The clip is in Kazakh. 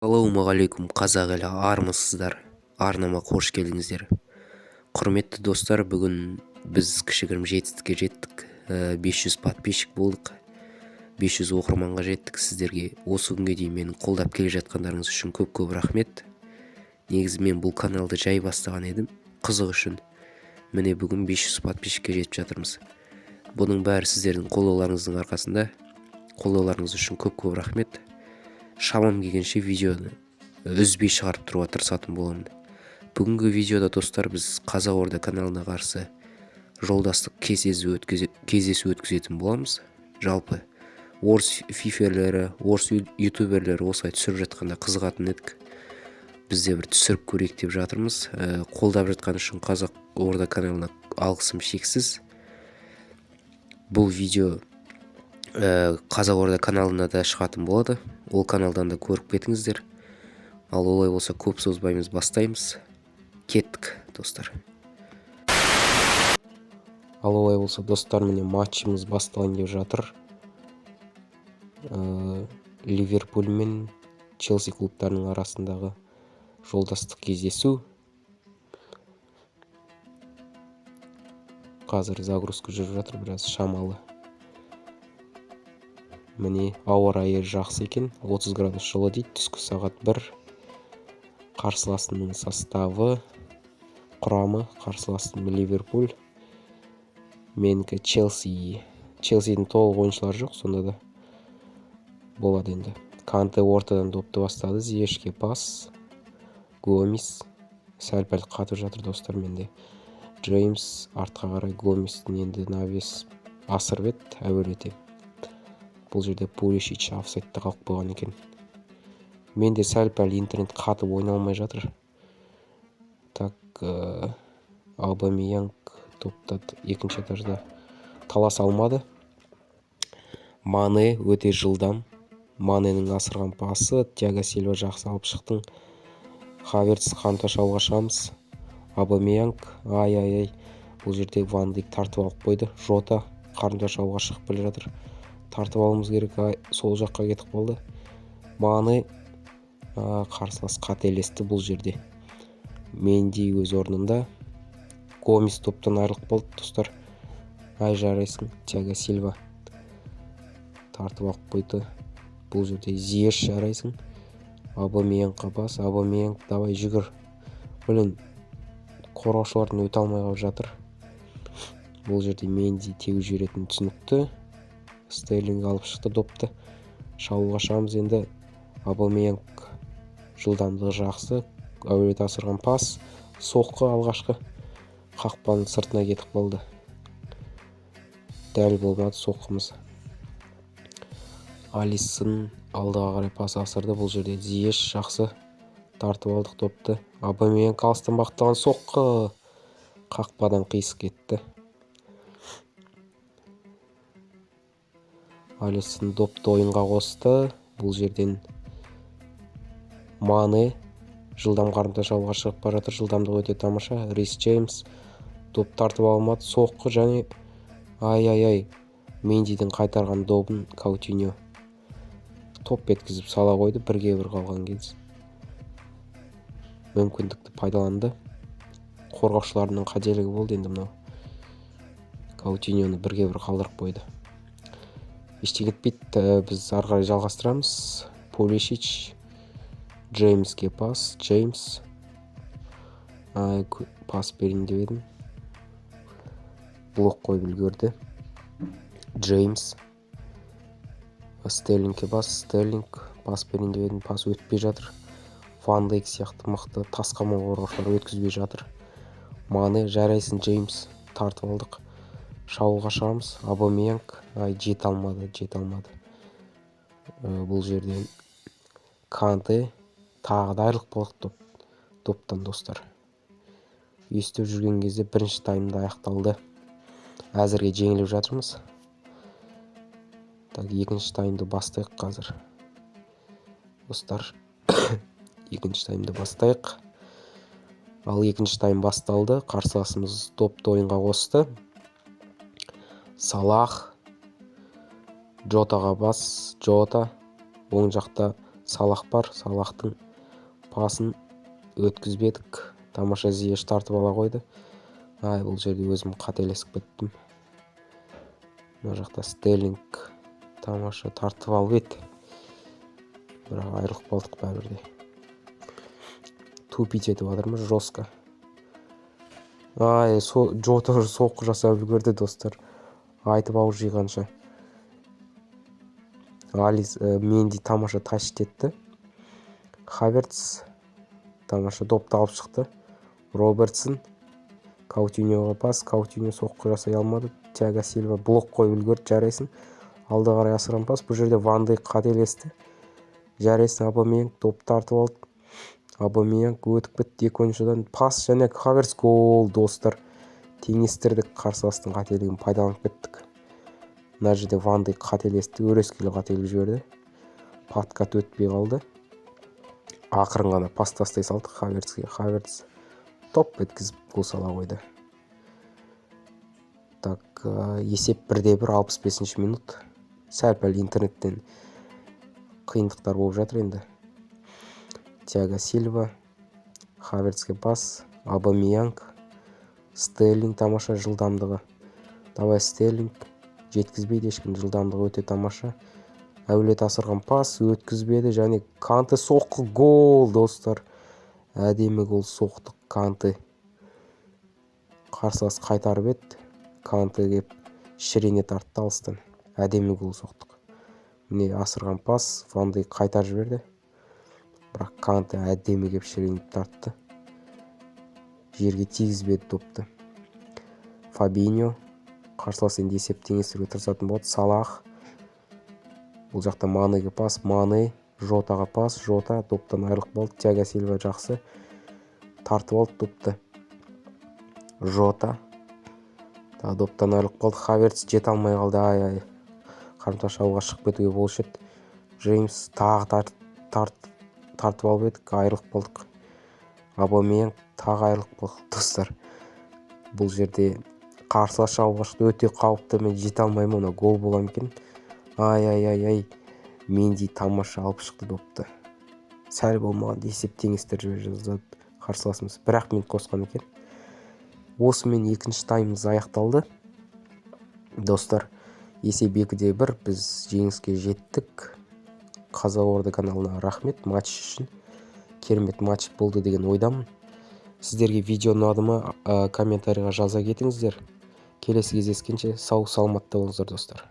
Ассалаумағалейкум қазақ елі, армысыздар, арнама қош келдіңіздер. Құрметті достар, бүгін біз кішігірім жетістікке жеттік. 500 подписчик болдық, 500 оқырманға жеттік. Сіздерге осы күнге дейін мені қолдап келе жатқандарыңыз үшін көп рахмет. Негізі мен бұл каналды жай бастаған едім, қызық үшін. Міне бүгін 500 подписчикке жетіп жатырмыз. Бұның бәрі сіздердің қолдауларыңыздың арқасында. Қолдауларыңыз үшін көп рахмет. Шамам келгенше видеоны үзбей шығарып тұруға тырысатын боламын. Бүгінгі видеода достар, біз Қазақ Орда каналына қарсы жолдастық кездесу өткізетін боламыз. Жалпы орыс фиферлері, орыс ютуберлері осылай түсіріп жатқанда қызығатын едік. Біз де бір түсіріп көрейік деп жатырмыз. Қолдап жатқан үшін Қазақ Орда каналына алғысым шексіз. Бұл видео Қазақ Орда каналына да шығатын болады. Ол каналдан да көріп кетіңіздер. Ал олай болса көп созбаймыз, бастаймыз. Кеттік, достар. Ал олай болса, достар, міне матчымыз басталайын деп жатыр. Ливерпуль мен Челси клубтарының арасындағы жолдастық кездесу. Қазір загрузка жүріп жатыр, біраз шамалы. Міне ауа райы жақсы екен, 30 градус жылы дейді. Түскі сағат 1. Қарсыласының составы, құрамы: қарсыласының Ливерпуль, менікі Челси. Челсидің толық ойыншылары жоқ, сонда да болады енді. Канте ортадан допты бастады, Зиешке пас, Гомес сәл-пәл қатып жатыр, достар. Менде Джеймс артқа қарай, Гоместің енді навес асырып еді, әуелете. Бұл жерде Пулишич офсайдта қалып қойған екен. Менде сәл-пәл интернет қатып ойналмай жатыр. Так, Аубамейянг топта екінші этажда талас алмады. Мане өте жылдам. Маненің асырған пасы, Тиаго Сильва жақсы алып шықтың. Хаверц қанташауға шығамыз. Аубамейянг, ай. Бұл жерде Ван Дайк тартып алып қойды. Жота қарындашауға шығып келе жатыр. Тартып алуымыз керек, сол жаққа кетіп қалды. Мане қарсылас қателесті бұл жерде. Менди өз орнында. Гомес топтан айырылып қалды, достар. Жарайсың, Тиаго Сильва тартып алып қойды. Бұл жерде Зиеш, жарайсың. Аубамейянгқа бас, Аубамейянг, давай жүгір. Қорғаушылардың өте алмай қалып жатыр. Бұл жерде Менди тегу жіберетін түсінікті. Стерлинг алып шықты допты. Шабуылға шығамыз енді. Аубамейянг жылдамдығы жақсы. Әуелете асырған пас. Соққы алғашқы қақпаның сыртына кетіп қалды. Дәл болмады соққымыз. Алисон алдыға қарай пас асырды. Бұл жерде Зиеш жақсы тартып алдық допты. Аубамейянг алыстан бағытталған соққы. Қақпадан қиысып кетті. Алисон допты ойынға қосты. Бұл жерден Мане жылдам қарындашауға шығып бара жатыр. Жылдамдығы өте тамаша. Рис Джеймс доп тартып алмады. Соққы және ай. Мендидің қайтарған добын Каутиньо топ еткізіп сала қойды. 1-1 қалған кез мүмкіндікті пайдаланды. Қорғаушыларының қателігі болды енді мынау. Каутиньоны 1-1 қалдырып қойды. Ештеңе етпейді, біз ары қарай жалғастырамыз. Пулишич, Джеймске пас, Джеймс пас берейін деп едім, блок қойып үлгерді. Джеймс, Стерлингке пас, Стерлинг пас берейін деп едім, пас өтпей жатыр. Ван Дайк сияқты мықты тасқамал қорғаушылар өткізбей жатыр. Мане, жарайсың, Джеймс тартып алдық. Шабуылға шығамыз. Аубамейянг жете алмады. Бұл жерден Канте тағы да айырылып қалдық доптан, достар. Естіп жүрген кезде бірінші таймда аяқталды. Әзірге жеңіліп жатырмыз. Так, екінші таймды бастайық қазір. Достар, екінші таймды бастайық. Ал екінші тайм басталды. Қарсыласымыз допты ойынға қосты. Салах, Жотаға бас, Жота оң жақта Салах бар. Салахтың пасын өткізбедік. Тамаша Зияш тартып ала қойды. Бұл жерде өзім қателесіп кеттім. Мына жақта Стерлинг тамаша тартып алып еді. Бірақ айырылып қалдық бәрібірде. Тупить етіп жатырмыз жестко. Жота уже соққы жасап үлгерді достар. Айтып ау жиғанша. Менди тамаша тащит етті. Хаверц тамаша допты алып шықты. Робертсон Каутиньоға пас. Каутиньо соққы жасай алмады. Тиаго Сильва блок қойып үлгерді. Жарайсын. Алды қарай асырған пас. Бұл жерде Ван Дейк қателесті. Жарайсын. Абамейянг допты тартып алды. Абамейянг өтіп кетті екі ойыншыдан. Пас және Хаверц гол достар. Теңестірдік. Қарсыластың қателігін пайдаланып кеттік. Мына жерде Ван Дейк қателесті. Өрескел қателік жіберді. Подкат өтпей қалды. Ақырын ғана пас тастай салдық Хаверцке. Хаверц топ еткізіп гол сала қойды. Так, есеп 1-1, 65 минут. Сәл-пәл интернеттен қиындықтар болып жатыр енді. Тиаго Сильва, Хаверцке пас, Абамейянг, Стерлинг тамаша жылдамдығы. Давай Стерлинг жеткізбейді ешкім, жылдамдығы өте тамаша. Әулет асырған пас өткізбеді және Канте соққы гол достар. Әдемі гол соқтық Канте. Қарсылас қайтарып еді. Канте кеп шірене тартты алыстан. Әдемі гол соқтық. Міне асырған пас Ван Дейк қайтар жіберді. Бірақ Канте әдемі кеп шірене тартты. Жерге тигізбеді допты. Фабиньо қарсылас енді есеп теңестіруге тырысатын болады. Салах. Бұл жақта Манеге пас. Мане. Жотаға пас. Жота доптан айырылып қалды. Тиаго Сильва жақсы тартып алды допты. Жота. Доптан айырылып қалды. Хаверц жете алмай қалды. Қарымта шабуылға шығып кетуге болушы еді. Джеймс тағы тартып алып едік. Айырылып қалдық. Абамейянг тағы айырылып қалдық достар. Бұл жерде қарсылас шабуылға шықты. Өте қауіпті. Мен жете алмаймын. Оны гол болам екен. Менди тамаша алып шықты допты. Сәл болмаған есеп теңестер жазды қарсыласымыз. 1 минут қосқан екен. Осымен екінші таймымыз аяқталды. Достар, есеп 2-1, біз жеңіске жеттік. Қазақ Орда каналына рахмет матч үшін. Керемет матч болды деген ойдамын. Сіздерге видео ұнады ма, комментарийға жаза кетіңіздер. Келесі кездескенше сау саламатта болыңыздар достар.